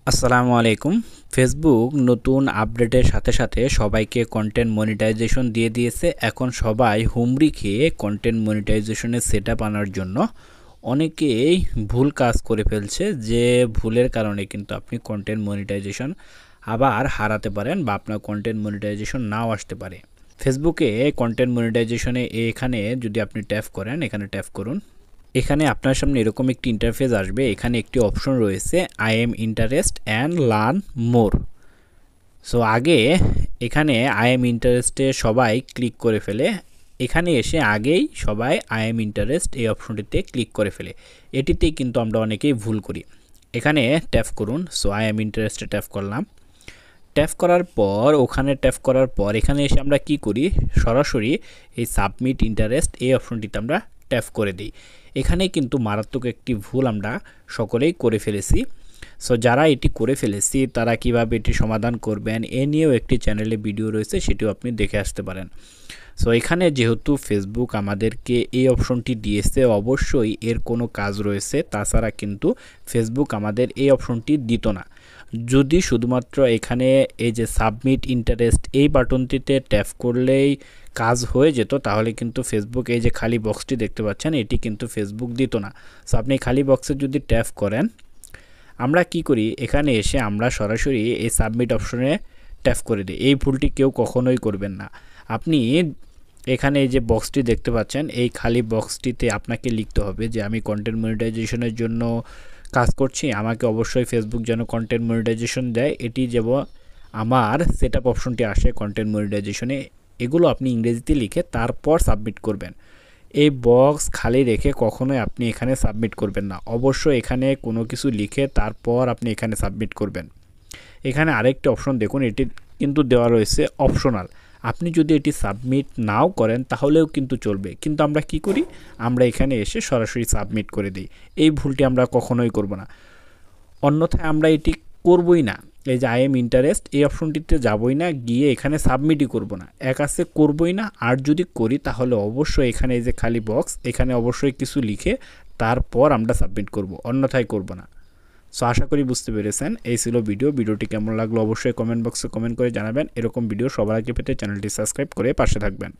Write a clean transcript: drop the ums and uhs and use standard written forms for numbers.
আসসালামু আলাইকুম। ফেসবুক নতুন আপডেটের সাথে সাথে সবাইকে কন্টেন্ট মনিটাইজেশন দিয়ে দিয়েছে। এখন সবাই হুমড়ি খেয়ে কন্টেন্ট মনিটাইজেশনের সেটআপ আনার জন্য অনেকেই ভুল কাজ করে ফেলছে, যে ভুলের কারণে কিন্তু আপনি কন্টেন্ট মনিটাইজেশন আবার হারাতে পারেন বা আপনার কন্টেন্ট মনিটাইজেশন নাও আসতে পারে। ফেসবুকে কন্টেন্ট মনিটাইজেশনে এখানে যদি আপনি ট্যাপ করেন, এখানে ট্যাপ করুন। এখানে আপনার সামনে এরকম একটি ইন্টারফেস আসবে। এখানে একটি অপশন রয়েছে I am interest and learn more. So আগে এখানে আই এম ইন্টারেস্টে সবাই ক্লিক করে ফেলে। এখানে এসে আগেই সবাই আই এম ইন্টারেস্ট এই অপশনটিতে ক্লিক করে ফেলে। এটিতেই কিন্তু আমরা অনেকেই ভুল করি। এখানে ট্যাপ করুন। সো আই এম ইন্টারেস্টে ট্যাপ করলাম। ট্যাপ করার পর ওখানে ট্যাপ করার পর এখানে এসে আমরা কি করি, সরাসরি এই সাবমিট ইন্টারেস্ট এই অপশনটিতে আমরা ট্যাপ করে দিই। এখানে কিন্তু মারাত্মক একটি ভুল আমরা সকলেই করে ফেলেছি। সো যারা এটি করে ফেলেছি তারা কিভাবে এটি সমাধান করবেন এ নিয়েও একটি চ্যানেলে ভিডিও রয়েছে, সেটিও আপনি দেখে আসতে পারেন। সো এখানে যেহেতু ফেসবুক আমাদেরকে এই অপশনটি দিয়েছে, অবশ্যই এর কোনো কাজ রয়েছে। তাছাড়া কিন্তু ফেসবুক আমাদের এই অপশনটি দিত না। যদি শুধুমাত্র এখানে এই যে সাবমিট ইন্টারেস্ট এই বাটনটিতে ট্যাপ করলেই কাজ হয়ে যেত, তাহলে কিন্তু ফেসবুক এই যে খালি বক্সটি দেখতে পাচ্ছেন এটি কিন্তু ফেসবুক দিত না। সো আপনি খালি বক্সে যদি ট্যাপ করেন, আমরা কি করি, এখানে এসে আমরা সরাসরি এই সাবমিট অপশনে ট্যাপ করে দিই। এই ভুলটি কেউ কখনোই করবেন না। আপনি এখানে এই যে বক্সটি দেখতে পাচ্ছেন, এই খালি বক্সটিতে আপনাকে লিখতে হবে যে আমি কন্টেন্ট মনিটাইজেশনের জন্য কাজ করছি, আমাকে অবশ্যই ফেসবুক যেন কন্টেন্ট মনিটাইজেশন দেয়। এটি যেন আমার সেটআপ অপশনটি আসে কন্টেন্ট মনিটাইজেশনে, এগুলো আপনি ইংরেজিতে লিখে তারপর সাবমিট করবেন। এই বক্স খালি রেখে কখনোই আপনি এখানে সাবমিট করবেন না। অবশ্যই এখানে কোনো কিছু লিখে তারপর আপনি এখানে সাবমিট করবেন। এখানে আরেকটি অপশন দেখুন, এটি কিন্তু দেওয়া রয়েছে অপশনাল। আপনি যদি এটি সাবমিট নাও করেন তাহলেও কিন্তু চলবে, কিন্তু আমরা কি করি, আমরা এখানে এসে সরাসরি সাবমিট করে দিই। এই ভুলটি আমরা কখনোই করব না, অন্যথায় আমরা এটি করবই না। এই যে আই এম ইন্টারেস্ট এই অপশনটিতে যাবই না, গিয়ে এখানে সাবমিটই করব না, এক আছে করবই না। আর যদি করি তাহলে অবশ্যই এখানে এই যে খালি বক্স, এখানে অবশ্যই কিছু লিখে তারপর আমরা সাবমিট করব, অন্যথায় করব না। সো আশা করি বুঝতে পেরেছেন। এই ছিল ভিডিওটি কেমন লাগলো অবশ্যই কমেন্ট বক্সে কমেন্ট করে জানাবেন। এরকম ভিডিও সবার আগে পেতে চ্যানেলটি সাবস্ক্রাইব করে পাশে থাকবেন।